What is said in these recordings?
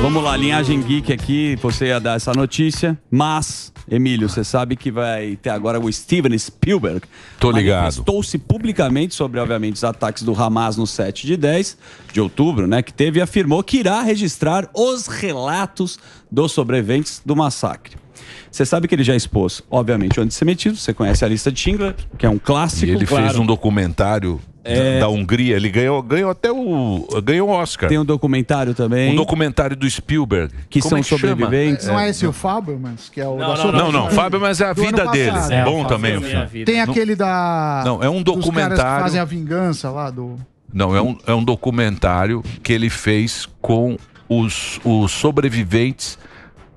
Vamos lá, linhagem geek aqui, você ia dar essa notícia, mas, Emílio, você sabe que vai ter agora o Steven Spielberg. Tô ligado. Manifestou-se publicamente sobre, obviamente, os ataques do Hamas no 7 de 10 de outubro, né, que teve e afirmou que irá registrar os relatos dos sobreviventes do massacre. Você sabe que ele já expôs, obviamente, o antissemitismo, você conhece a lista de Schindler, que é um clássico. E ele fez um documentário da Hungria, ele ganhou até ganhou o Oscar. Tem um documentário também. Um documentário do Spielberg. Que Como são é que chama? sobreviventes. Não é esse o Fabelmans, que é o... Não, Fabelmans é a vida deles. É bom também o filme. Tem aquele da... Não, é um dos caras documentário... que fazem a vingança lá do... Não, é um documentário que ele fez com os sobreviventes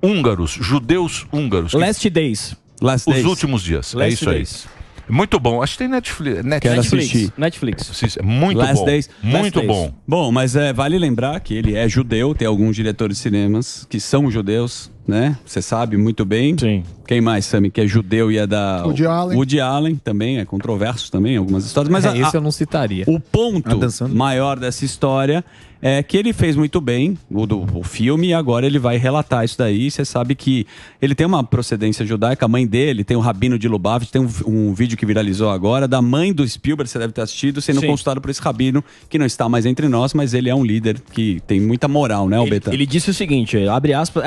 húngaros, judeus húngaros. Last Days. Os últimos dias. Last é isso aí. Days. Muito bom. Acho que tem Netflix. Quero assistir. Netflix. Muito Last bom. Days. Muito Last bom. Days. Bom, mas vale lembrar que ele é judeu, tem alguns diretores de cinemas que são judeus, né? Você sabe muito bem. Sim. Quem mais, Sammy, que é judeu e é da... Woody Allen. Woody Allen também, é controverso também, algumas histórias. Mas esse eu não citaria. O ponto maior dessa história é que ele fez muito bem o filme e agora ele vai relatar isso daí. Você sabe que ele tem uma procedência judaica, a mãe dele tem o Rabino de Lubavitch, tem um vídeo que viralizou agora da mãe do Spielberg, você deve ter assistido, sendo consultado por esse Rabino, que não está mais entre nós, mas ele é um líder que tem muita moral, né, Albeta? Ele disse o seguinte, abre aspas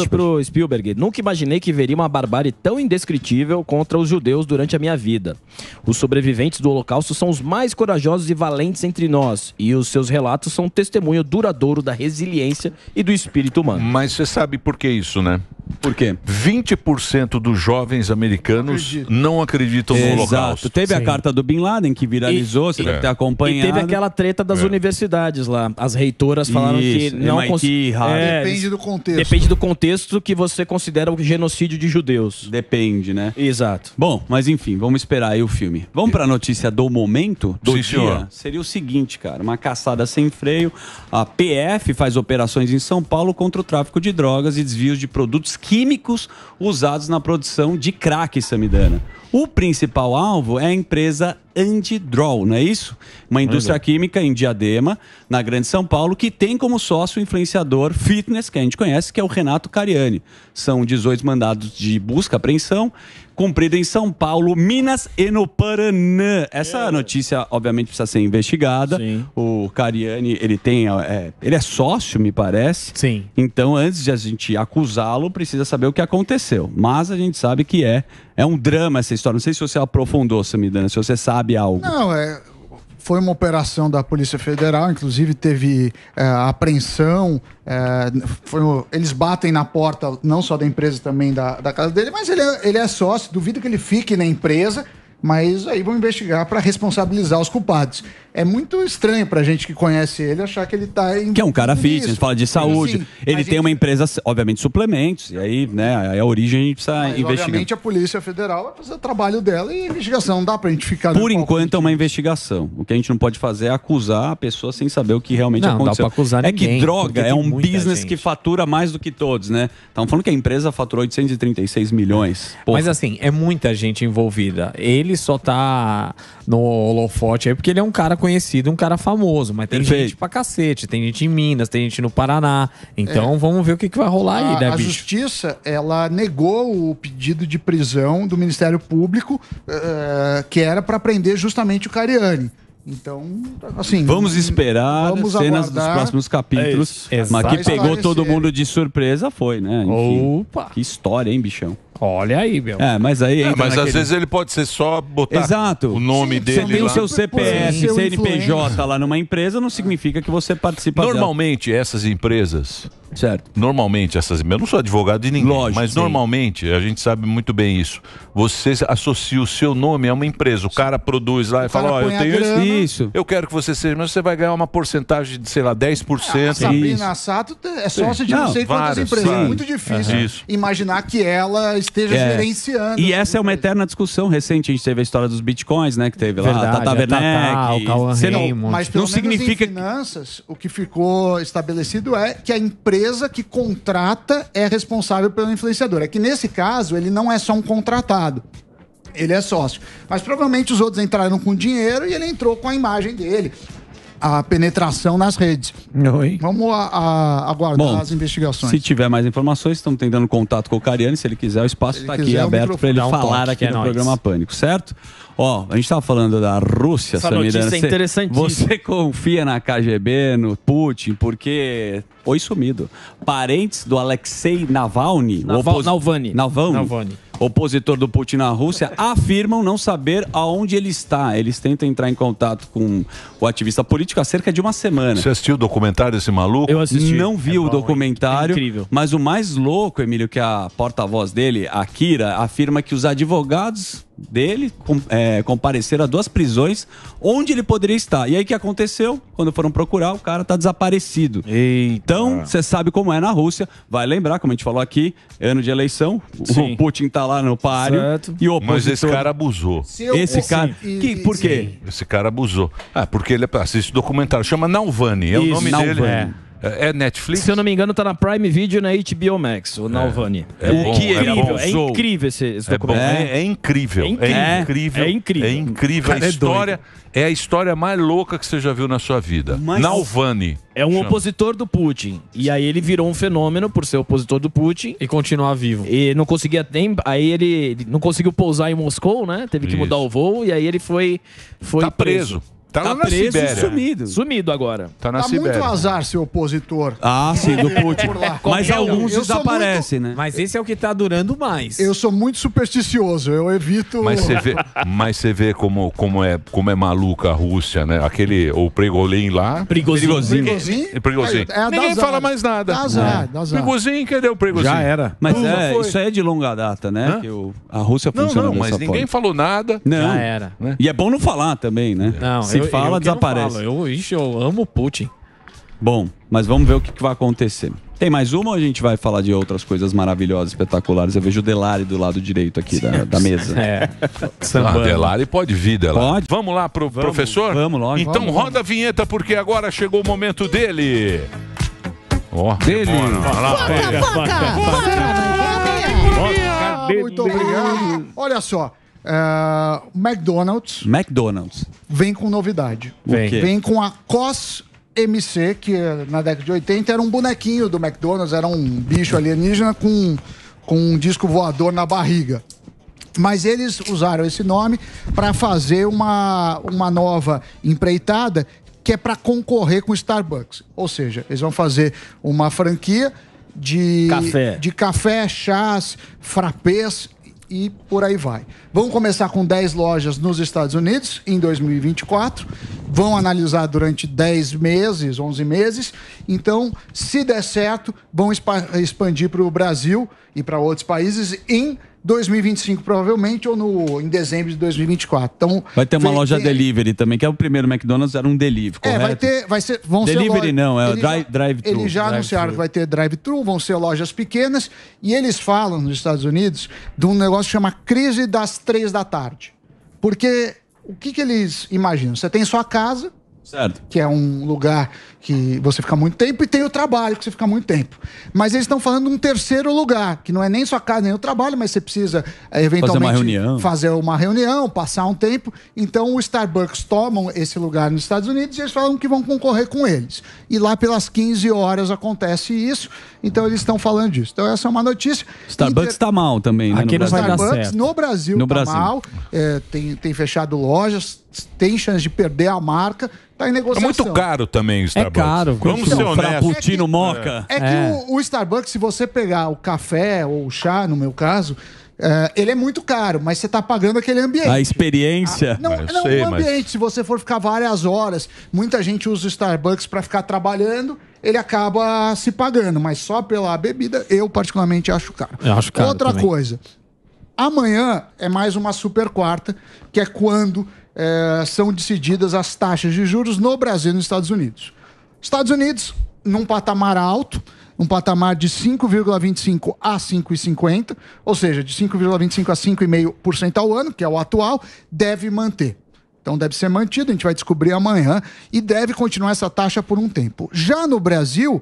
pro Spielberg: nunca imaginei que veria uma barbárie tão indescritível contra os judeus durante a minha vida. Os sobreviventes do Holocausto são os mais corajosos e valentes entre nós, e os seus relatos são um testemunho duradouro da resiliência e do espírito humano. Mas você sabe por que isso, né? Por quê? 20% dos jovens americanos não acreditam no Holocausto. Teve a carta do Bin Laden que viralizou, você deve ter acompanhado. E teve aquela treta das universidades lá. As reitoras falaram que não... Depende do contexto. Depende do contexto que você considera o genocídio de judeus. Depende, né? Exato. Bom, mas enfim, vamos esperar aí o filme. Vamos para a notícia do momento, do Sim, dia. senhor. Seria o seguinte, cara, uma caçada sem freio. A PF faz operações em São Paulo contra o tráfico de drogas e desvios de produtos químicos usados na produção de crack, Samidana. O principal alvo é a empresa Andidraw, não é isso? Uma indústria química em Diadema, na Grande São Paulo, que tem como sócio o influenciador fitness, que a gente conhece, que é o Renato Cariani. São 18 mandados de busca e apreensão, cumprido em São Paulo, Minas e no Paraná. Essa notícia, obviamente, precisa ser investigada. Sim. O Cariani, ele é sócio, me parece. Sim. Então, antes de a gente acusá-lo, precisa saber o que aconteceu. Mas a gente sabe que é um drama essa história. Não sei se você aprofundou, Samidana, se você sabe algo. Não, foi uma operação da Polícia Federal, inclusive teve apreensão. Eles batem na porta, não só da empresa, também da casa dele, mas ele é sócio, duvido que ele fique na empresa, mas aí vão investigar para responsabilizar os culpados. É muito estranho pra gente que conhece ele achar que ele tá... Que é um cara fitness, fala de saúde. Sim, ele tem uma empresa, obviamente, suplementos. E aí, né, a origem a gente precisa investigar. Obviamente a Polícia Federal vai fazer o trabalho dela e a investigação. Não dá pra gente ficar... Por enquanto é uma investigação. O que a gente não pode fazer é acusar a pessoa sem saber o que realmente aconteceu. Não dá pra acusar ninguém, que droga é um business gente que fatura mais do que todos, né? Estamos falando que a empresa faturou 836 milhões. Porra. Mas assim, é muita gente envolvida. Ele só tá no holofote aí porque ele é um cara conhecido, um cara famoso, mas tem gente pra cacete, tem gente em Minas, tem gente no Paraná, então vamos ver o que vai rolar aí, né, A bicho? Justiça, ela negou o pedido de prisão do Ministério Público, que era para prender justamente o Cariani. Então, assim... Vamos esperar cenas dos próximos capítulos. Mas que pegou todo mundo de surpresa foi, né? Enfim, Opa! Que história, hein, bichão? Olha aí, meu. Mas aí mas às vezes ele pode ser só botar o nome dele Você tem lá. o seu CPF, CNPJ lá numa empresa, não significa que você participa Normalmente, essas empresas... Certo. Normalmente, eu não sou advogado de ninguém, Lógico, mas normalmente, a gente sabe muito bem isso. Você associa o seu nome a uma empresa. O cara produz lá e fala, ó, eu tenho isso. Eu quero que você seja, mas você vai ganhar uma porcentagem de, sei lá, 10%. A Sabrina Assato é sócia de não sei quantas empresas. É muito difícil imaginar que ela esteja gerenciando. E essa é uma eterna discussão recente. A gente teve a história dos bitcoins, né? Que teve lá, a Tata Werneck. o Cauã Raymond. Mas pelo menos em finanças, o que ficou estabelecido é que a empresa que contrata é responsável pelo influenciador. É que nesse caso, ele não é só um contratado. Ele é sócio. Mas provavelmente os outros entraram com dinheiro e ele entrou com a imagem dele. A penetração nas redes. Oi. Vamos aguardar as investigações. Se tiver mais informações, estamos tentando contato com o Cariani. Se ele quiser, o espaço está aqui aberto para ele falar aqui no programa Pânico, certo? Ó, a gente estava falando da Rússia, essa notícia é interessantíssima. Você confia na KGB, no Putin, porque... Oi, sumido. Parentes do Alexei Navalny, Navalny, opositor do Putin na Rússia, afirmam não saber aonde ele está. Eles tentam entrar em contato com o ativista político há cerca de uma semana. Você assistiu o documentário desse maluco? Eu assisti. Não vi o documentário, incrível. mas o mais louco, Emílio, que a porta-voz dele, a Kira, afirma que os advogados dele compareceram a 2 prisões onde ele poderia estar. E aí o que aconteceu? Quando foram procurar, o cara está desaparecido. Então, você sabe como é na Rússia. Vai lembrar, como a gente falou aqui, ano de eleição, o Putin tá lá no páreo e o opositor... Mas esse cara abusou. Por quê? Esse cara abusou. Porque ele assiste documentário, chama Navalny, é o nome dele. É Netflix? Se eu não me engano, tá na Prime Video e na HBO Max, o Navalny. É incrível esse documentário. É incrível. É incrível. É a história mais louca que você já viu na sua vida. Navalny. É um opositor do Putin. E aí ele virou um fenômeno por ser opositor do Putin. E continuar vivo. E não conseguia nem... Aí ele não conseguiu pousar em Moscou, né? Teve que mudar o voo e aí ele foi tá preso. Tá na preso Sibéria. Sumido agora. Tá na Sibéria. Muito azar ser opositor. Sim, do Putin. Mas alguns desaparecem, né? Mas esse é o que tá durando mais. Eu sou muito supersticioso, eu evito... Mas você vê como é maluca a Rússia, né? O Prigozhin lá... Prigozhin. Ninguém fala mais nada. Dá azar. Prigozhin, cadê o Prigozhin? Já era. Mas isso aí é de longa data, né? Que a Rússia funciona dessa mas forma. ninguém falou nada. Não. Já era. Né? E é bom não falar também, né? Não, Se fala, desaparece. Eu amo o Putin. Bom, mas vamos ver o que vai acontecer. Tem mais uma ou a gente vai falar de outras coisas maravilhosas, espetaculares? Eu vejo o Delari do lado direito aqui da mesa. Delari pode vir, Delari. Pode. Vamos lá pro professor? Vamos, lógico. Então roda a vinheta, porque agora chegou o momento dele. Dele. Muito obrigado. Olha só. McDonald's vem com novidade. Vem com a COS MC, que na década de 80 era um bonequinho do McDonald's, era um bicho alienígena com um disco voador na barriga. Mas eles usaram esse nome para fazer uma nova empreitada que é para concorrer com o Starbucks. Ou seja, eles vão fazer uma franquia de café, chás, frappés e por aí vai. Vão começar com 10 lojas nos Estados Unidos em 2024. Vão analisar durante 10 meses, 11 meses. Então, se der certo, vão expandir para o Brasil e para outros países em 2025, provavelmente, ou em dezembro de 2024. Então, vai ter uma loja delivery também, que é o primeiro McDonald's, era um delivery, correto? Vão delivery ser não, é drive-thru. Eles já anunciaram que vai ter drive-thru, vão ser lojas pequenas, e eles falam nos Estados Unidos de um negócio que chama crise das 3 da tarde. Porque o que eles imaginam? Você tem sua casa, certo, que é um lugar que você fica muito tempo, e tem o trabalho, que você fica muito tempo. Mas eles estão falando de um terceiro lugar, que não é nem sua casa, nem o trabalho, mas você precisa, eventualmente, fazer uma reunião, passar um tempo. Então, o Starbucks tomam esse lugar nos Estados Unidos e eles falam que vão concorrer com eles. E lá pelas 15 horas acontece isso. Então, eles estão falando disso. Então, essa é uma notícia. Starbucks está mal também, né? Aqui no Starbucks, no Brasil, está mal. Tem fechado lojas, tem chance de perder a marca. Tá em negociação. É muito caro também o Starbucks. É caro. Vamos ser honestos. Frappuccino moca. É que o Starbucks, se você pegar o café ou o chá, no meu caso, ele é muito caro, mas você tá pagando aquele ambiente. A experiência. O ambiente, se você for ficar várias horas, muita gente usa o Starbucks para ficar trabalhando, ele acaba se pagando, mas só pela bebida, eu particularmente acho caro. Eu acho caro Outra também. coisa, amanhã é mais uma super quarta, que é quando são decididas as taxas de juros no Brasil e nos Estados Unidos. Estados Unidos, num patamar alto, um patamar de 5,25% a 5,50%, ou seja, de 5,25% a 5,5% ao ano, que é o atual, deve manter. Então deve ser mantido, a gente vai descobrir amanhã, e deve continuar essa taxa por um tempo. Já no Brasil,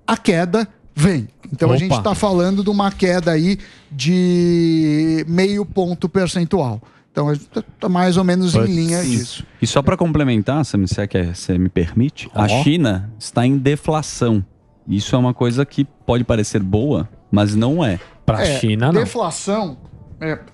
a queda vem. Então a gente está falando de uma queda aí de de meio ponto percentual. Então, está mais ou menos em linha disso. E só para complementar, se você me permite, a China está em deflação. Isso é uma coisa que pode parecer boa, mas não é. Para a China, não. Deflação...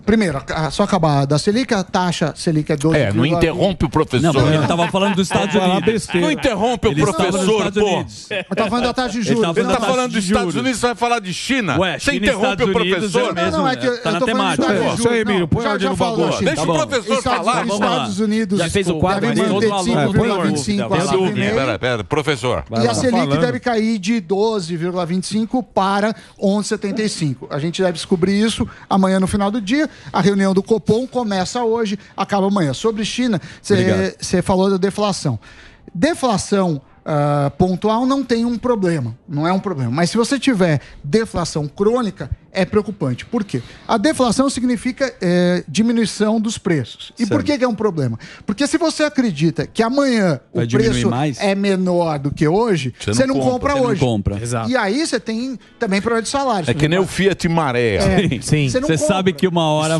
primeiro, só acabar da Selic, a taxa Selic é 12,20. Não interrompe o professor. Não, eu estava falando dos Estados Unidos. Não interrompe o professor, pô. Eu tava falando da taxa de juros. Ele tá falando dos Estados Unidos, você vai falar de China? Ué, você interrompe o professor? Não, é que eu tô falando de taxa de juros. Seu Emílio, põe ordem no bagulho. Deixa o professor falar. Estados Unidos já fez o quadro, deve manter de 5,25 a 5,5. Pera, professor. E a Selic deve cair de 12,25 para 11,75. A gente deve descobrir isso amanhã no final do dia. A reunião do Copom começa hoje, acaba amanhã. Sobre China, você falou da deflação. Deflação pontual não tem um problema, não é um problema. Mas se você tiver deflação crônica, é preocupante. Por quê? A deflação significa diminuição dos preços. E por que é um problema? Porque se você acredita que amanhã o preço é menor do que hoje, você não compra hoje. Não compra. Exato. E aí você tem também problema de salário. É que nem o Fiat Maré. Sim. Você sabe que uma hora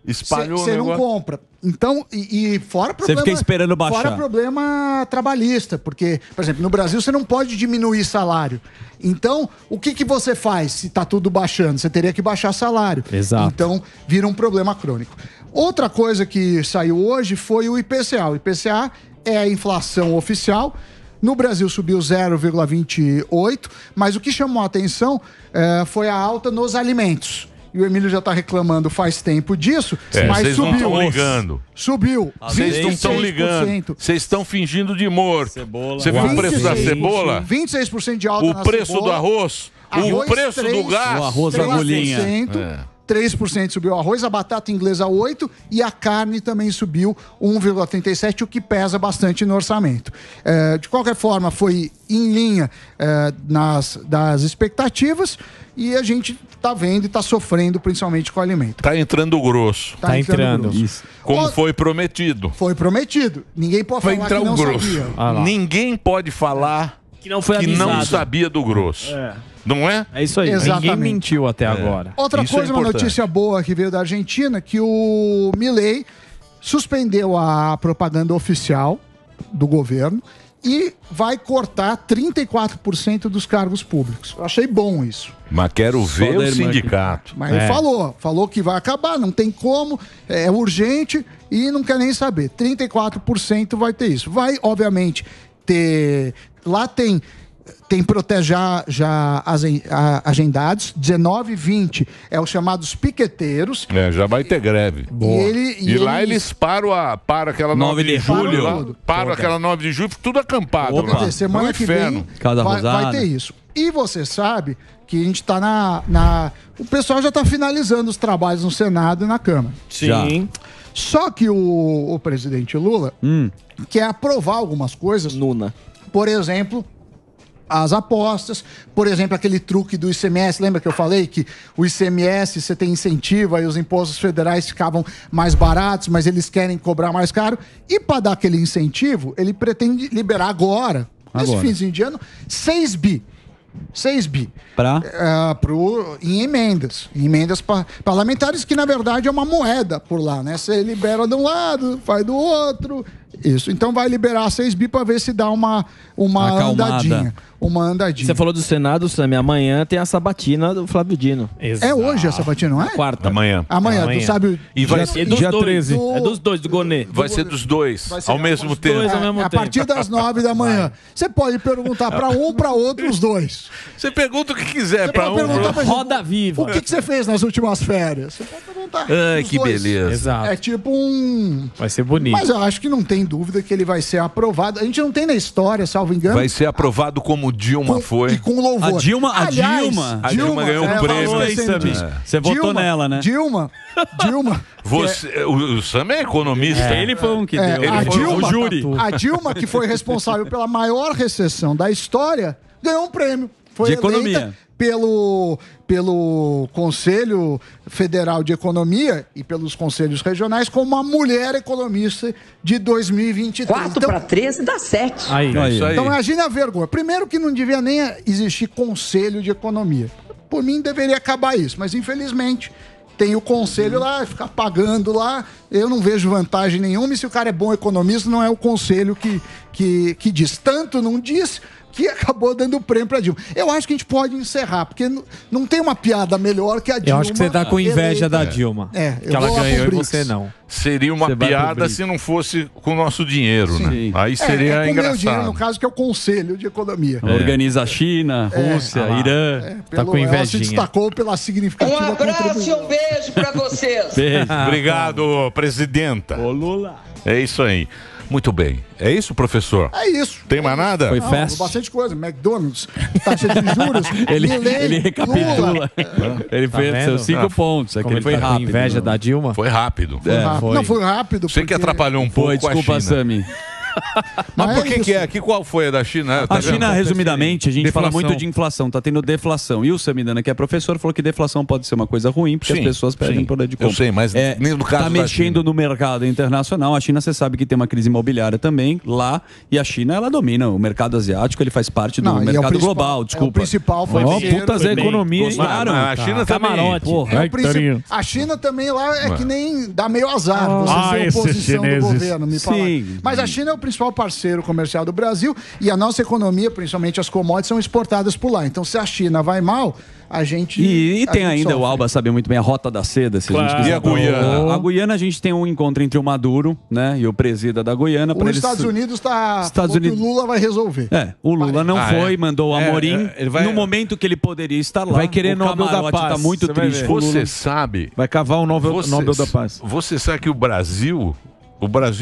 Espalhou o Você não negócio. compra. Então, e fora problema... Você fica esperando baixar. Fora problema trabalhista, porque, por exemplo, no Brasil você não pode diminuir salário. Então, o que você faz se está tudo baixando? Você teria que baixar salário. Exato. Então, vira um problema crônico. Outra coisa que saiu hoje foi o IPCA. O IPCA é a inflação oficial. No Brasil subiu 0,28, mas o que chamou a atenção foi a alta nos alimentos. E o Emílio já está reclamando faz tempo disso, mas subiu. Vocês não estão ligando. Subiu. Vocês não estão ligando. Vocês estão fingindo de morto. Cebola. Você viu o preço da cebola? 26% de alta na O preço cebola. do arroz? O preço do gás? O arroz da agulhinha. 3% subiu o arroz, a batata inglesa 8% e a carne também subiu 1,37%, o que pesa bastante no orçamento. De qualquer forma, foi em linha das expectativas e a gente está vendo e está sofrendo principalmente com o alimento. Tá entrando grosso. Tá entrando. Isso. Como foi prometido. Foi prometido. Ninguém pode Vai falar entrar que não o grosso. sabia. Ninguém pode falar Que não foi que avisado. não sabia do grosso. Não é? É isso aí. Exatamente. Ninguém mentiu até agora. Outra Isso coisa, é uma importante. notícia boa que veio da Argentina, que o Milei suspendeu a propaganda oficial do governo e vai cortar 34% dos cargos públicos. Eu achei bom isso. Mas quero ver o da irmã sindicato. Mas ele falou que vai acabar, não tem como, é urgente e não quer nem saber. 34% vai ter isso. Vai, obviamente, ter... Lá tem protege já agendados, 19 e 20 é os chamados piqueteiros. Já vai ter greve. E lá eles param aquela 9 de julho. Param aquela 9 de julho, tudo acampado. Quer dizer, semana que vem vai ter isso. E você sabe que a gente está o pessoal já está finalizando os trabalhos no Senado e na Câmara. Sim. Só que o presidente Lula quer aprovar algumas coisas. Por exemplo, as apostas, por exemplo, aquele truque do ICMS, lembra que eu falei que o ICMS você tem incentivo, aí os impostos federais ficavam mais baratos, mas eles querem cobrar mais caro, e para dar aquele incentivo, ele pretende liberar agora, nesse finzinho de ano, 6 bi em emendas parlamentares, que na verdade é uma moeda por lá, né? Você libera de um lado, faz do outro, isso. Então vai liberar 6 bi para ver se dá uma andadinha. Você falou do Senado, Sammy, amanhã tem a sabatina do Flávio Dino. É hoje a sabatina, não é? Quarta. Amanhã. Tu sabe... E vai ser dos dia dois. 13. É dos dois, do Gonê. Vai ser dos dois, ao mesmo tempo. A partir das 9 da manhã. Você pode perguntar para um, para outro, os dois. Você pergunta o que quiser para Roda viva. O que você fez nas últimas férias? Você pode perguntar. Ai, que beleza. Exato. É tipo um... Vai ser bonito. Mas eu acho que não tem dúvida que ele vai ser aprovado. A gente não tem na história, salvo engano. Vai ser aprovado como Dilma foi. E com louvor. A Dilma ganhou um prêmio. Você votou nela, né? Dilma. O Sam é economista. Ele foi um que deu. A Ele foi Dilma, o júri. A Dilma, que foi responsável pela maior recessão da história, ganhou um prêmio. Foi De economia. Pelo Conselho Federal de Economia e pelos conselhos regionais como a mulher economista de 2023. 4 para 13 dá 7. Aí. Então imagina a vergonha. Primeiro que não devia nem existir Conselho de Economia. Por mim deveria acabar isso, mas infelizmente tem o conselho lá, ficar pagando lá. Eu não vejo vantagem nenhuma. E se o cara é bom economista, não é o conselho que diz. Tanto não diz que acabou dando o prêmio pra Dilma. Eu acho que a gente pode encerrar, porque não tem uma piada melhor que a Dilma. Eu acho que você tá com inveja eleita. da Dilma. Que ela ganhou e você não. Seria uma piada se não fosse com o nosso dinheiro, né? Aí seria com o engraçado. meu dinheiro, no caso, que é o Conselho de Economia. Organiza a China, Rússia, Irã. Tá com invejinha. Ela se destacou pela significativa Um abraço e um beijo pra vocês. Obrigado, presidenta. Ô, Lula. É isso aí. Muito bem. É isso, professor? É isso. Tem mais nada? Foi Não, festa. bastante coisa. McDonald's, taxa de juros, Ele recapitula. Ele fez vendo? seus 5 pontos. É que ele foi tá com rápido. inveja da Dilma? Foi rápido. Não, foi rápido. Você que atrapalhou um pouco Desculpa, a China. Sami. Mas por que é? Qual foi a da China? A China, resumidamente, a gente fala Deflação. muito de inflação, tá tendo deflação. E o Samidana, que é professor, falou que deflação pode ser uma coisa ruim, porque Sim, as pessoas perdem sim. poder de compra. Eu sei, mas nem no caso tá da mexendo China. no mercado internacional. A China, você sabe que tem uma crise imobiliária também lá, e a China, ela domina o mercado asiático, ele faz parte do Não, e é o mercado principal- global, É o desculpa. principal Ó, financeiro. putas da economia, hein? Gostaram? A China também. Camarote. É o principal. A China também lá é que nem dá meio azar. Você ser esses oposição do chineses. governo, me falar. Sim. Mas a China é o principal parceiro comercial do Brasil e a nossa economia, principalmente as commodities, são exportadas por lá. Então, se a China vai mal, a gente. E a tem gente ainda, sofre. o Alba sabe muito bem, a Rota da Seda, se a gente quiser. E a Guiana? A Guiana, a gente tem um encontro entre o Maduro, né, e o presida da Guiana. Os Estados Unidos está. Estados falou que Unidos- o Lula vai resolver. O Lula não foi, mandou o Amorim. ele vai- No momento que ele poderia estar lá. Vai querer o Nobel da camarote Paz, tá muito você vai triste ver. com o Lula. Você sabe... Vai cavar o Nobel da Paz. Você sabe que o Brasil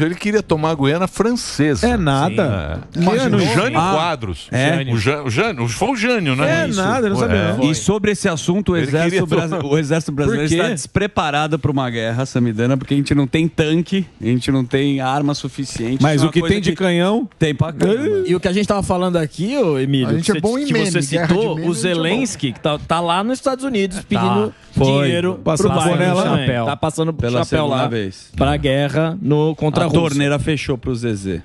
ele queria tomar a Guiana francesa. É nada. Imagina, o Jânio Ah, Quadros. é? O Jânio, foi o Jânio, né? É nada, não sabia não. E sobre esse assunto, o Ele exército, queria- o exército brasileiro Por quê? está despreparado para uma guerra, Samidana, porque a gente não tem tanque, a gente não tem arma suficiente. Mas Isso é o que uma coisa tem de canhão... tem pra caramba. E o que a gente tava falando aqui, ô Emílio, A gente que é bom em que meme, você guerra de citou, meme, o a gente é bom. Zelensky, que tá lá nos Estados Unidos pedindo Foi. dinheiro Passando pro boné Biden lá. também. Chapéu. Tá passando Pela chapéu segunda lá vez. pra guerra contra a A Rússia. torneira fechou pro Zezé.